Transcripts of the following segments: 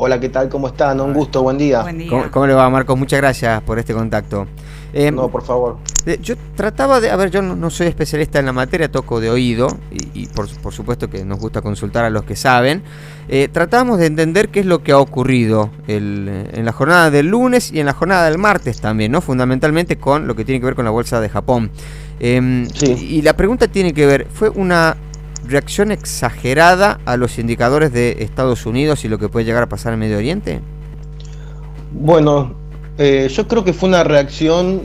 Hola, ¿qué tal? ¿Cómo están? Un gusto, buen día. Buen día. ¿Cómo le va, Marcos? Muchas gracias por este contacto. No, por favor. Yo trataba de... A ver, yo no soy especialista en la materia, toco de oído, y por supuesto que nos gusta consultar a los que saben. Tratábamos de entender qué es lo que ha ocurrido en la jornada del lunes y en la jornada del martes también, ¿no? Fundamentalmente con lo que tiene que ver con la bolsa de Japón. Sí. Y la pregunta tiene que ver, ¿fue una reacción exagerada a los indicadores de Estados Unidos y lo que puede llegar a pasar en Medio Oriente? Bueno, yo creo que fue una reacción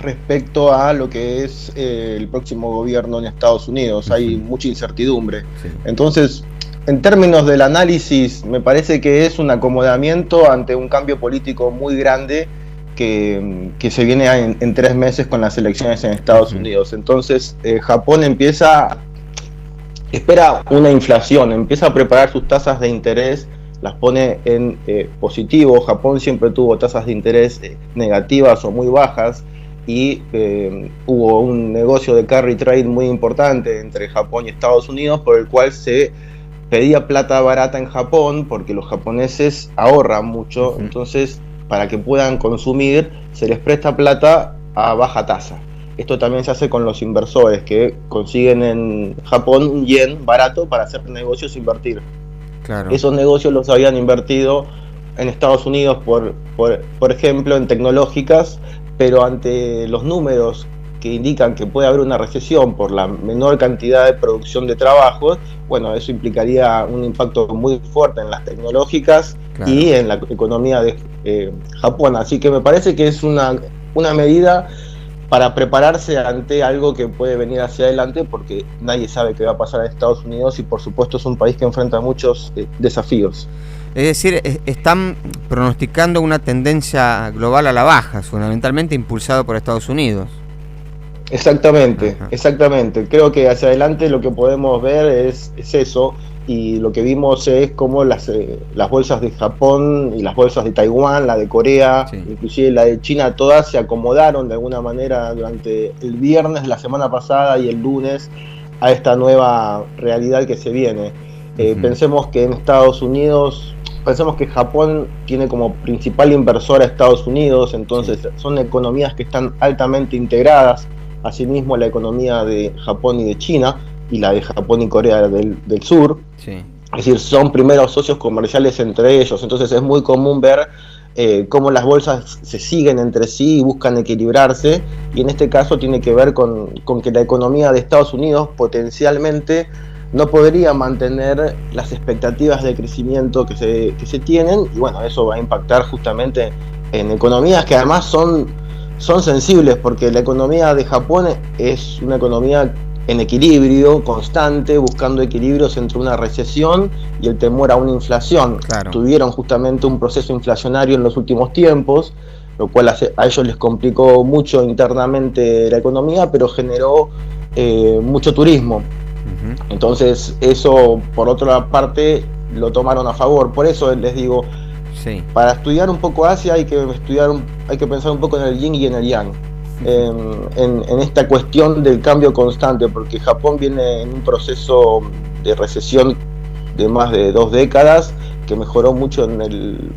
respecto a lo que es el próximo gobierno en Estados Unidos. Hay mucha incertidumbre. Sí. Entonces, en términos del análisis, me parece que es un acomodamiento ante un cambio político muy grande que se viene en 3 meses con las elecciones en Estados Unidos. Entonces, Japón espera una inflación, empieza a preparar sus tasas de interés, las pone en positivo. Japón siempre tuvo tasas de interés negativas o muy bajas, y hubo un negocio de carry trade muy importante entre Japón y Estados Unidos, por el cual se pedía plata barata en Japón, porque los japoneses ahorran mucho. Entonces, para que puedan consumir, se les presta plata a baja tasa. Esto también se hace con los inversores, que consiguen en Japón un yen barato para hacer negocios e invertir. Claro. Esos negocios los habían invertido en Estados Unidos, por ejemplo, en tecnológicas, pero ante los números que indican que puede haber una recesión por la menor cantidad de producción de trabajos, bueno, eso implicaría un impacto muy fuerte en las tecnológicas, claro, y en la economía de Japón. Así que me parece que es una medida para prepararse ante algo que puede venir hacia adelante, porque nadie sabe qué va a pasar en Estados Unidos, y por supuesto es un país que enfrenta muchos desafíos. Es decir, están pronosticando una tendencia global a la baja, fundamentalmente impulsado por Estados Unidos. Exactamente, Ajá. Exactamente. Creo que hacia adelante lo que podemos ver es eso, y lo que vimos es cómo las bolsas de Japón y las bolsas de Taiwán, la de Corea, sí, inclusive la de China, todas se acomodaron de alguna manera durante el viernes de la semana pasada y el lunes a esta nueva realidad que se viene. Pensemos que en Estados Unidos, pensemos que Japón tiene como principal inversor a Estados Unidos, entonces sí, son economías que están altamente integradas. Asimismo, la economía de Japón y de China, y la de Japón y Corea del Sur. Sí. Es decir, son primeros socios comerciales entre ellos. Entonces es muy común ver cómo las bolsas se siguen entre sí y buscan equilibrarse, y en este caso tiene que ver con que la economía de Estados Unidos potencialmente no podría mantener las expectativas de crecimiento que se tienen, y bueno, eso va a impactar justamente en economías que además son sensibles, porque la economía de Japón es una economía en equilibrio constante, buscando equilibrios entre una recesión y el temor a una inflación. Claro. Tuvieron justamente un proceso inflacionario en los últimos tiempos, lo cual a ellos les complicó mucho internamente la economía, pero generó mucho turismo. Entonces eso, por otra parte, lo tomaron a favor. Por eso les digo, sí, para estudiar un poco Asia hay que pensar un poco en el yin y en el yang, en esta cuestión del cambio constante, porque Japón viene en un proceso de recesión de más de 2 décadas, que mejoró mucho en el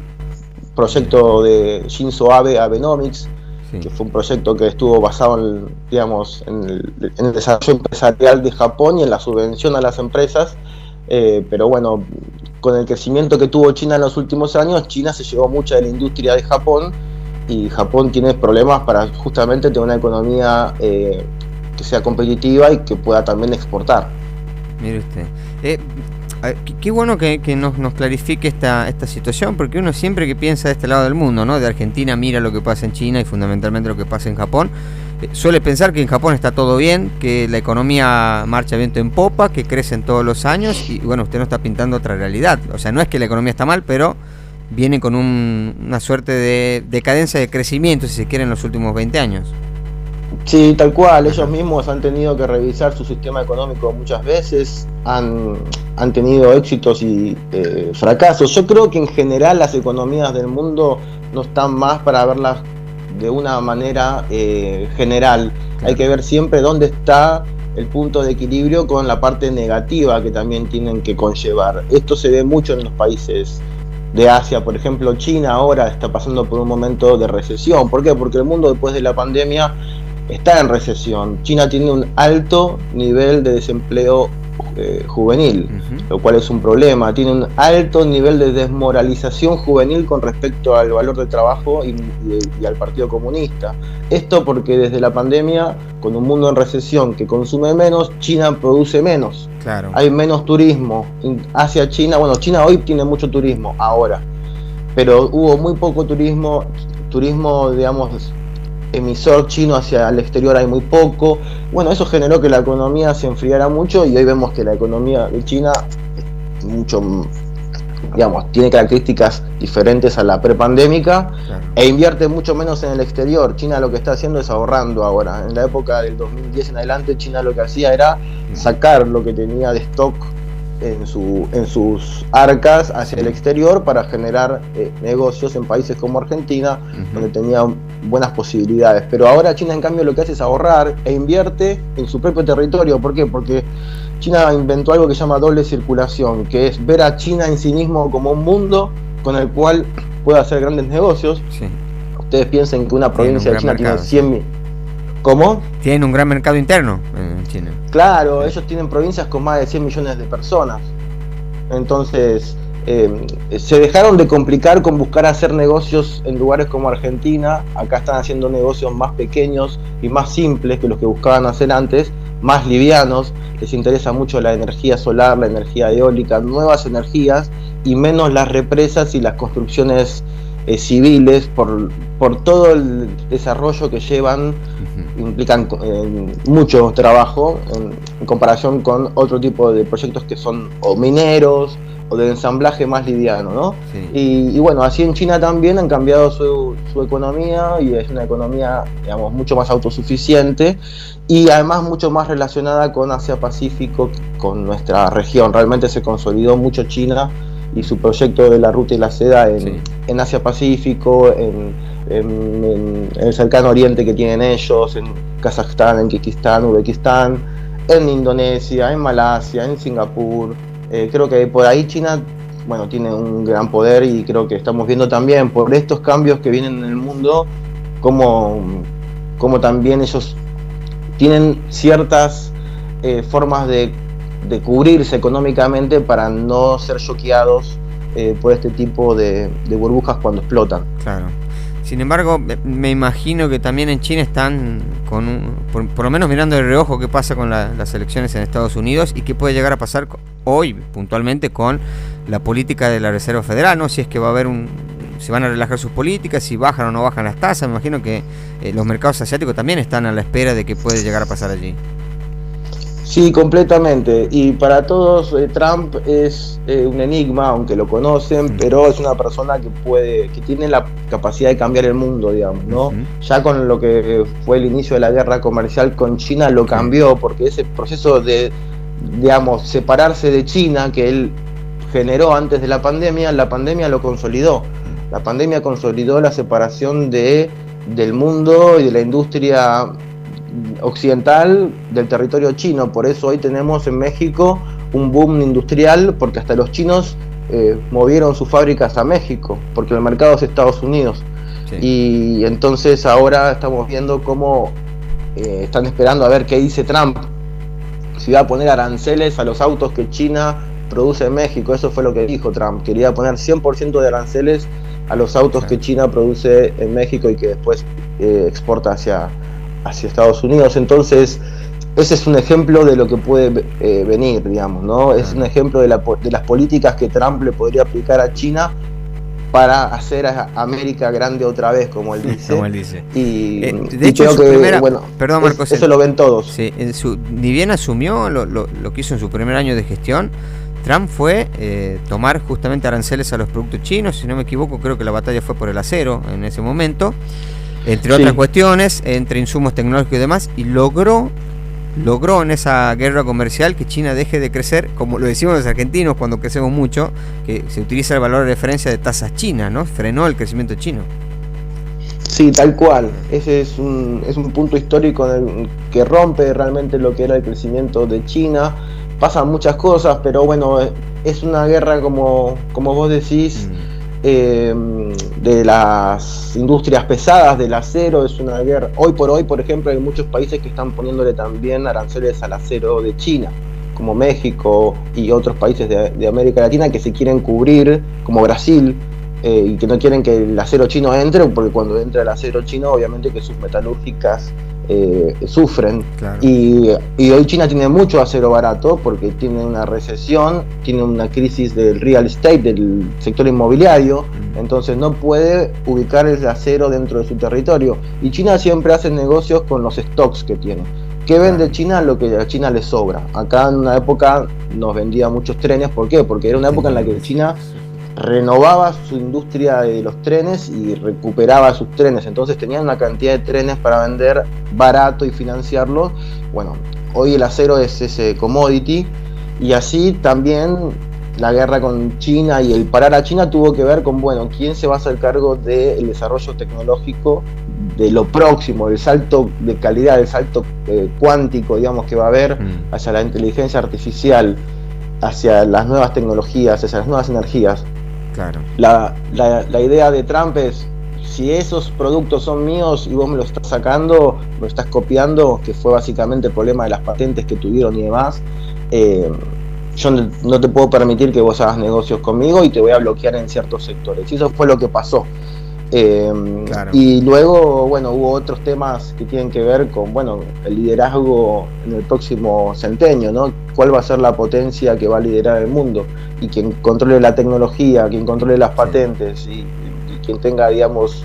proyecto de Shinzo Abe, Abenomics, sí, que fue un proyecto que estuvo basado en el desarrollo empresarial de Japón y en la subvención a las empresas, pero bueno, con el crecimiento que tuvo China en los últimos años, China se llevó mucha de la industria de Japón, y Japón tiene problemas para justamente tener una economía que sea competitiva y que pueda también exportar. Mire usted, qué bueno que nos clarifique esta situación, porque uno siempre que piensa de este lado del mundo, ¿no? De Argentina, mira lo que pasa en China y fundamentalmente lo que pasa en Japón, suele pensar que en Japón está todo bien, que la economía marcha viento en popa, que crecen todos los años, y bueno, usted nos está pintando otra realidad. O sea, no es que la economía está mal, pero viene con una suerte de decadencia de crecimiento, si se quiere, en los últimos 20 años. Sí, tal cual. Ellos mismos han tenido que revisar su sistema económico muchas veces, han tenido éxitos y fracasos. Yo creo que en general las economías del mundo no están más para verlas de una manera general. Claro. Hay que ver siempre dónde está el punto de equilibrio con la parte negativa que también tienen que conllevar. Esto se ve mucho en los países de Asia. Por ejemplo, China ahora está pasando por un momento de recesión. ¿Por qué? Porque el mundo después de la pandemia está en recesión. China tiene un alto nivel de desempleo juvenil, lo cual es un problema. Tiene un alto nivel de desmoralización juvenil con respecto al valor del trabajo y al Partido Comunista. Esto porque desde la pandemia, con un mundo en recesión que consume menos, China produce menos. Claro. Hay menos turismo hacia China. Bueno, China hoy tiene mucho turismo ahora, pero hubo muy poco turismo, digamos, emisor chino hacia el exterior hay muy poco. Bueno, eso generó que la economía se enfriara mucho y hoy vemos que la economía de China es mucho, digamos, tiene características diferentes a la prepandémica, claro, e invierte mucho menos en el exterior. China lo que está haciendo es ahorrando ahora. En la época del 2010 en adelante, China lo que hacía era sacar lo que tenía de stock en sus arcas hacia el exterior para generar negocios en países como Argentina, donde tenía buenas posibilidades. Pero ahora China, en cambio, lo que hace es ahorrar e invierte en su propio territorio. ¿Por qué? Porque China inventó algo que se llama doble circulación, que es ver a China en sí mismo como un mundo con el cual puede hacer grandes negocios. Sí. Ustedes piensen que una provincia de China tiene 100.000... ¿Cómo? Tienen un gran mercado interno en China. Claro, ellos tienen provincias con más de 100 millones de personas. Entonces, se dejaron de complicar con buscar hacer negocios en lugares como Argentina. Acá están haciendo negocios más pequeños y más simples que los que buscaban hacer antes, más livianos. Les interesa mucho la energía solar, la energía eólica, nuevas energías, y menos las represas y las construcciones civiles por todo el desarrollo que llevan. Implican mucho trabajo en comparación con otro tipo de proyectos que son o mineros o de ensamblaje más liviano, ¿no? Sí. Y bueno, así en China también han cambiado su economía, y es una economía, digamos, mucho más autosuficiente y además mucho más relacionada con Asia-Pacífico, con nuestra región. Realmente se consolidó mucho China y su proyecto de la ruta y la seda en Asia-Pacífico, en el cercano oriente que tienen ellos, en Kazajstán, en Kirguistán, Uzbekistán, en Indonesia, en Malasia, en Singapur. Creo que por ahí China, bueno, tiene un gran poder, y creo que estamos viendo también por estos cambios que vienen en el mundo como también ellos tienen ciertas formas de cubrirse económicamente para no ser choqueados por este tipo de burbujas cuando explotan. Claro. Sin embargo, me imagino que también en China están por lo menos mirando de reojo qué pasa con las elecciones en Estados Unidos y qué puede llegar a pasar hoy puntualmente con la política de la Reserva Federal, ¿no? Si es que va a haber se van a relajar sus políticas, si bajan o no bajan las tasas. Me imagino que los mercados asiáticos también están a la espera de qué puede llegar a pasar allí. Sí, completamente. Y para todos Trump es un enigma, aunque lo conocen, pero es una persona que tiene la capacidad de cambiar el mundo, digamos, ¿no? Ya con lo que fue el inicio de la guerra comercial con China lo cambió, porque ese proceso de, digamos, separarse de China que él generó antes de la pandemia lo consolidó. La pandemia consolidó la separación del mundo y de la industria occidental del territorio chino. Por eso hoy tenemos en México un boom industrial, porque hasta los chinos movieron sus fábricas a México, porque el mercado es Estados Unidos. Sí. Y entonces ahora estamos viendo cómo están esperando a ver qué dice Trump, si va a poner aranceles a los autos que China produce en México. Eso fue lo que dijo Trump, quería poner 100% de aranceles a los autos que China produce en México y que después exporta hacia Estados Unidos. Entonces ese es un ejemplo de lo que puede venir, digamos, ¿no? Es un ejemplo de las políticas que Trump le podría aplicar a China para hacer a América grande otra vez, como él dice. Como él dice. Y de hecho, creo que, perdón, Marcos, eso lo ven todos. Sí, ni bien asumió lo que hizo en su primer año de gestión, Trump fue tomar justamente aranceles a los productos chinos. Si no me equivoco, creo que la batalla fue por el acero en ese momento, entre otras cuestiones, entre insumos tecnológicos y demás, y logró en esa guerra comercial que China deje de crecer, como lo decimos los argentinos cuando crecemos mucho, que se utiliza el valor de referencia de tasas chinas, ¿no? Frenó el crecimiento chino. Sí, tal cual. Ese es un punto histórico que rompe realmente lo que era el crecimiento de China. Pasan muchas cosas, pero bueno, es una guerra como vos decís, de las industrias pesadas, del acero. Es una guerra. Hoy por hoy, por ejemplo, hay muchos países que están poniéndole también aranceles al acero de China, como México y otros países de América Latina que se quieren cubrir, como Brasil, y que no quieren que el acero chino entre, porque cuando entra el acero chino, obviamente que sus metalúrgicas sufren. Claro. Y hoy China tiene mucho acero barato porque tiene una recesión, tiene una crisis del real estate, del sector inmobiliario, entonces no puede ubicar el acero dentro de su territorio. Y China siempre hace negocios con los stocks que tiene. ¿Qué vende China? Lo que a China le sobra. Acá en una época nos vendía muchos trenes. ¿Por qué? Porque era una época en la que China renovaba su industria de los trenes y recuperaba sus trenes, entonces tenían una cantidad de trenes para vender barato y financiarlos. Bueno, hoy el acero es ese commodity, y así también la guerra con China y el parar a China tuvo que ver con, bueno, quién se va a hacer cargo del desarrollo tecnológico de lo próximo, el salto de calidad, el salto cuántico, digamos, que va a haber hacia la inteligencia artificial, hacia las nuevas tecnologías, hacia las nuevas energías. Claro. La idea de Trump es, si esos productos son míos y vos me los estás sacando, me estás copiando, que fue básicamente el problema de las patentes que tuvieron y demás, yo no te puedo permitir que vos hagas negocios conmigo y te voy a bloquear en ciertos sectores. Y eso fue lo que pasó. Claro. Y luego, bueno, hubo otros temas que tienen que ver con, bueno, el liderazgo en el próximo centenio, ¿no? ¿Cuál va a ser la potencia que va a liderar el mundo? Y quien controle la tecnología, quien controle las patentes, y quien tenga, digamos,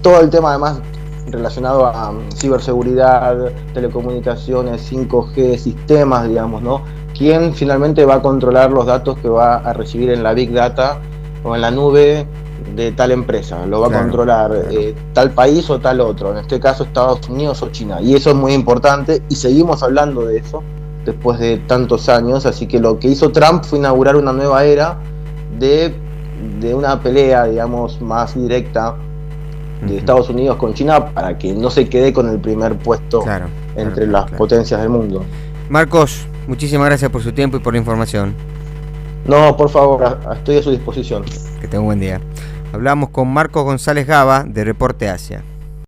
todo el tema además relacionado a ciberseguridad, telecomunicaciones, 5G, sistemas, digamos, ¿no? ¿Quién finalmente va a controlar los datos que va a recibir en la Big Data o en la nube de tal empresa? Lo va a controlar tal país o tal otro, en este caso Estados Unidos o China, y eso es muy importante, y seguimos hablando de eso después de tantos años. Así que lo que hizo Trump fue inaugurar una nueva era de una pelea, digamos, más directa de Estados Unidos con China, para que no se quede con el primer puesto entre las potencias del mundo. Marcos, muchísimas gracias por su tiempo y por la información. No, por favor, estoy a su disposición. Que tenga un buen día. Hablamos con Marcos González Gaba de Reporte Asia.